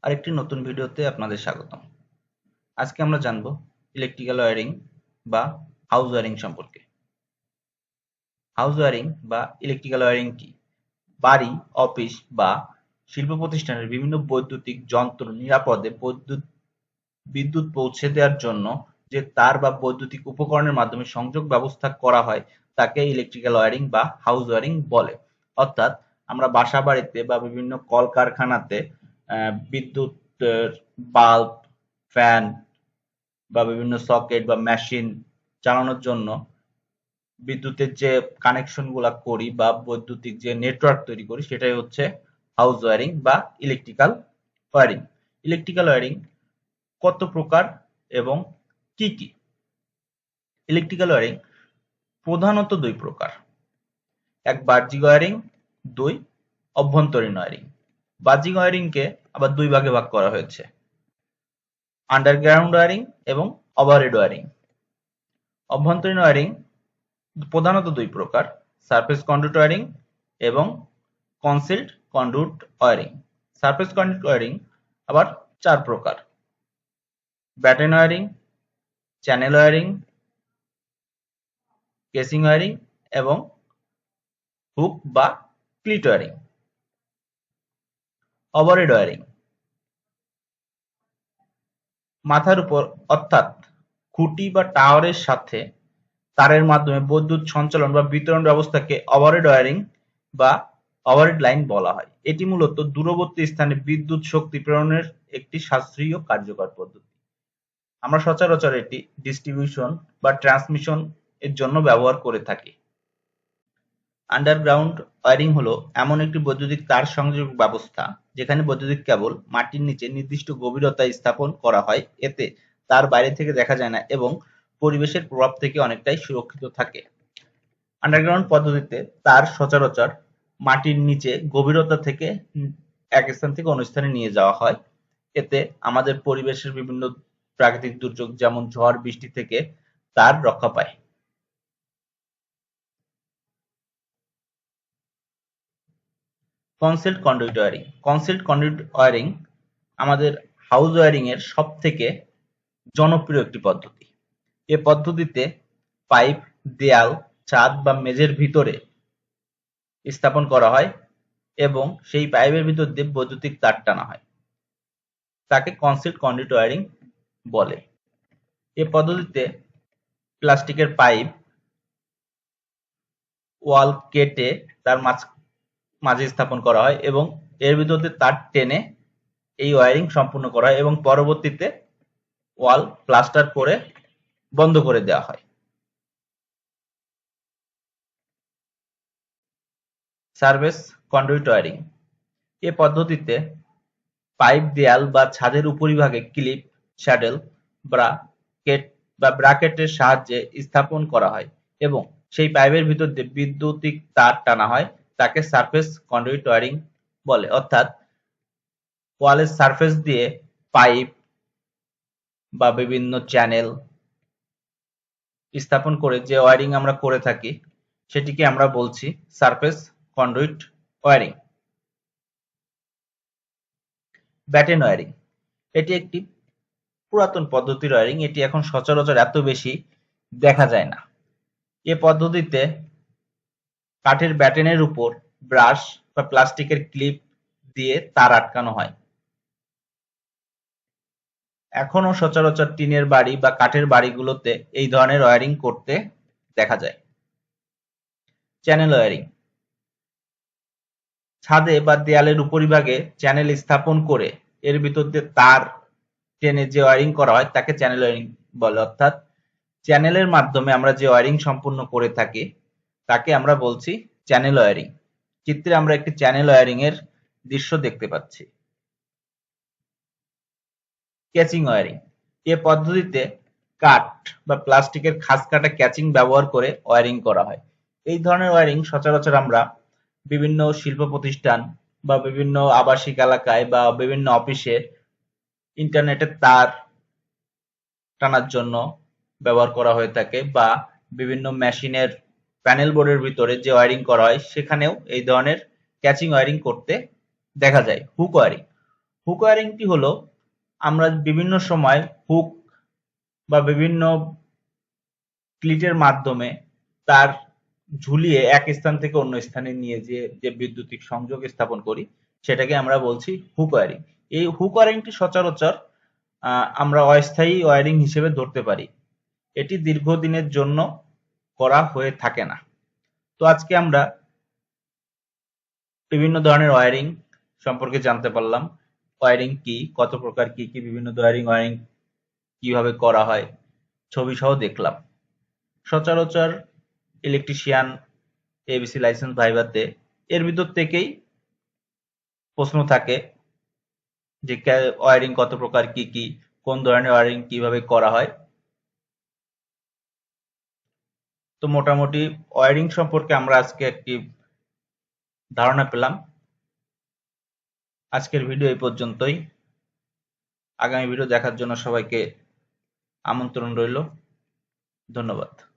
আরেকটি নতুন ভিডিওতে আপনাদের স্বাগতম। আজকে আমরা জানব ইলেকট্রিক্যাল ওয়্যারিং বা হাউস ওয়্যারিং সম্পর্কে। হাউস ওয়্যারিং বা ইলেকট্রিক্যাল ওয়্যারিং কি? বাড়ি, অফিস বা শিল্প প্রতিষ্ঠানের বিভিন্ন বৈদ্যুতিক যন্ত্র নিরাপদে বিদ্যুৎ পৌঁছে দেওয়ার জন্য যে তার বা বৈদ্যুতিক উপকরণের মাধ্যমে সংযোগ ব্যবস্থা করা হয় তাকে ইলেকট্রিক্যাল ওয়্যারিং বা হাউস ওয়্যারিং বলে। অর্থাৎ আমরা বাসা বাড়িতে বা বিভিন্ন কলকারখানাতে বিদ্যুতের বাল্ব, ফ্যান বা বিভিন্ন সকেট বা মেশিন চালানোর জন্য বিদ্যুতের যে কানেকশন গুলা করি বা বৈদ্যুতিক যে নেটওয়ার্ক তৈরি করি সেটাই হচ্ছে হাউস ওয়্যারিং বা ইলেকট্রিক্যাল ওয়্যারিং। ইলেকট্রিক্যাল ওয়্যারিং কত প্রকার এবং কি কি? ইলেকট্রিক্যাল ওয়্যারিং প্রধানত দুই প্রকার, এক বাহ্যিক ওয়্যারিং, দুই অভ্যন্তরীণ ওয়্যারিং। বাহ্যিক ওয়্যারিংকে আবার দুই ভাগে ভাগ করা হয়েছে, আন্ডারগ্রাউন্ড ওয়্যারিং এবং ওভারহেড ওয়্যারিং। অভ্যন্তরীণ ওয়্যারিং প্রধানত দুই প্রকার, সারফেস কন্ডুইট ওয়্যারিং এবং concealed conduit wiring. Surface conduit wiring আবার চার প্রকার, batten wiring, channel wiring, casing wiring এবং হুক বা ক্লিট ওয়্যারিং। ওভারহেড ওয়্যারিং মাথার উপর অর্থাৎ খুঁটি বা টাওয়ারের সাথে তারের মাধ্যমে বৈদ্যুৎ সঞ্চালন বা বিতরণ ব্যবস্থাকে ওভারহেড ওয়্যারিং বা ওভারহেড লাইন বলা হয়। এটি মূলত দূরবর্তী স্থানে বিদ্যুৎ শক্তি প্রেরণের একটি সাশ্রয়ী ও কার্যকর পদ্ধতি। আমরা সচরাচর এটি ডিস্ট্রিবিউশন বা ট্রান্সমিশন এর জন্য ব্যবহার করে থাকি। আন্ডারগ্রাউন্ড ওয়্যারিং হলো এমন একটি বৈদ্যুতিক তার সংযোগ ব্যবস্থা যেখানে বৈদ্যুতিক কেবল মাটির নিচে নির্দিষ্ট গভীরতায় স্থাপন করা হয়। এতে তার বাইরে থেকে দেখা যায় না এবং পরিবেশের প্রভাব থেকে অনেকটাই সুরক্ষিত থাকে। আন্ডারগ্রাউন্ড পদ্ধতিতে তার সচরাচর মাটির নিচে গভীরতা থেকে এক স্থান থেকে অন্য স্থানে নিয়ে যাওয়া হয়। এতে আমাদের পরিবেশের বিভিন্ন প্রাকৃতিক দুর্যোগ যেমন ঝড় বৃষ্টি থেকে তার রক্ষা পায়। Concealed conduit wiring. Concealed conduit wiring আমাদের হাউস ওয়্যারিং এর সবথেকে জনপ্রিয় একটি পদ্ধতি। এ পদ্ধতিতে পাইপ দেয়াল, ছাদ বা মেঝের ভিতরে স্থাপন করা হয় এবং সেই পাইপের ভিতর দিয়ে বৈদ্যুতিক তার টানা হয়। তাকে কনসিল্ড কন্ডুইট ওয়্যারিং বলে। এ পদ্ধতিতে প্লাস্টিকের পাইপ ওয়াল কেটে তার মাঝে স্থাপন করা হয় এবং এর ভিতর দিয়ে তার টেনে এই ওয়্যারিং সম্পূর্ণ করা হয় এবং পরবর্তীতে ওয়াল প্লাস্টার করে বন্ধ করে দেওয়া হয়। Surface conduit wiring. এ পদ্ধতিতে পাইপ দেয়াল বা ছাদের উপরিভাগে ক্লিপ, স্যাডেল, ব্রাকেটের সাহায্যে স্থাপন করা হয় এবং সেই পাইপের ভিতর দিয়ে বৈদ্যুতিক তার টানা হয়। তাকে সারফেস কন্ডুইট ওয়্যারিং বলে। অর্থাৎ ওয়ালের সারফেস দিয়ে পাইপ বা বিভিন্ন চ্যানেল স্থাপন করে যে ওয়্যারিং আমরা করে থাকি সেটিকে আমরা বলছি surface conduit wiring. Batten wiring. এটি একটি পুরাতন পদ্ধতির ওয়্যারিং। এটি এখন সচরাচর এত বেশি দেখা যায় না। এ পদ্ধতিতে কাঠের ব্যাটেনের উপর ব্রাশ বা প্লাস্টিকের ক্লিপ দিয়ে তার আটকানো হয়। এখনো সচরাচর টিনের বাড়ি বা কাঠের বাড়িগুলোতে এই ধরনের ওয়্যারিং করতে দেখা যায়। Channel wiring. ছাদে বা দেয়ালের উপরিভাগে চ্যানেল স্থাপন করে এর ভিতর দিয়ে তার টেনে যে ওয়্যারিং করা হয় তাকে চ্যানেল ওয়্যারিং বলে। অর্থাৎ চ্যানেলের মাধ্যমে আমরা যে ওয়্যারিং সম্পূর্ণ করে থাকি তাকে আমরা বলছি চ্যানেল ওয়্যারিং। চিত্রে আমরা একটি চ্যানেল ওয়্যারিং এর দৃশ্য দেখতে পাচ্ছি। Catching wiring. এ পদ্ধতিতে কাঠ বা প্লাস্টিকের খাঁজ কাটা ক্যাচিং ব্যবহার করে ওয়্যারিং করা হয়। এই ধরনের ওয়্যারিং সচরাচর আমরা বিভিন্ন শিল্প প্রতিষ্ঠান বা বিভিন্ন আবাসিক এলাকায় বা বিভিন্ন অফিসে ইন্টারনেটের তার টানার জন্য ব্যবহার করা হয়ে থাকে বা বিভিন্ন মেশিনের প্যানেল বোর্ডের ভিতরে যে ওয়্যারিং করা হয় সেখানেও এই ধরনের ক্যাচিং ওয়্যারিং করতে দেখা যায়। Hook wiring. হুক ওয়ারিংটি হলো আমরা বিভিন্ন সময় হুক বা বিভিন্ন ক্লিটের মাধ্যমে তার ঝুলিয়ে এক স্থান থেকে অন্য স্থানে নিয়ে যে বৈদ্যুতিক সংযোগ স্থাপন করি সেটাকে আমরা বলছি হুক ওয়ারিং। এই হুক ওয়ারিংটি সচরাচর আমরা অস্থায়ী ওয়ারিং হিসেবে ধরতে পারি। এটি দীর্ঘদিনের জন্য করা হয়ে থাকে না। তো আজকে আমরা বিভিন্ন ধরনের ওয়ারিং সম্পর্কে জানতে পারলাম। ওয়ারিং কি, কত প্রকার, কি কি বিভিন্ন ওয়ারিং কিভাবে করা হয়, ছবি সহ দেখলাম। সচরাচর ইলেকট্রিশিয়ান এবিসি লাইসেন্স ভাইভাতে এর ভিতর থেকেই প্রশ্ন থাকে যে ওয়ারিং কত প্রকার, কি কি, কোন ধরনের ওয়ারিং কিভাবে করা হয়। তো মোটামুটি ওয়ারিং সম্পর্কে আমরা আজকে একটি ধারণা পেলাম। আজকের ভিডিও এই পর্যন্তই। আগামী ভিডিও দেখার জন্য সবাইকে আমন্ত্রণ রইল। ধন্যবাদ।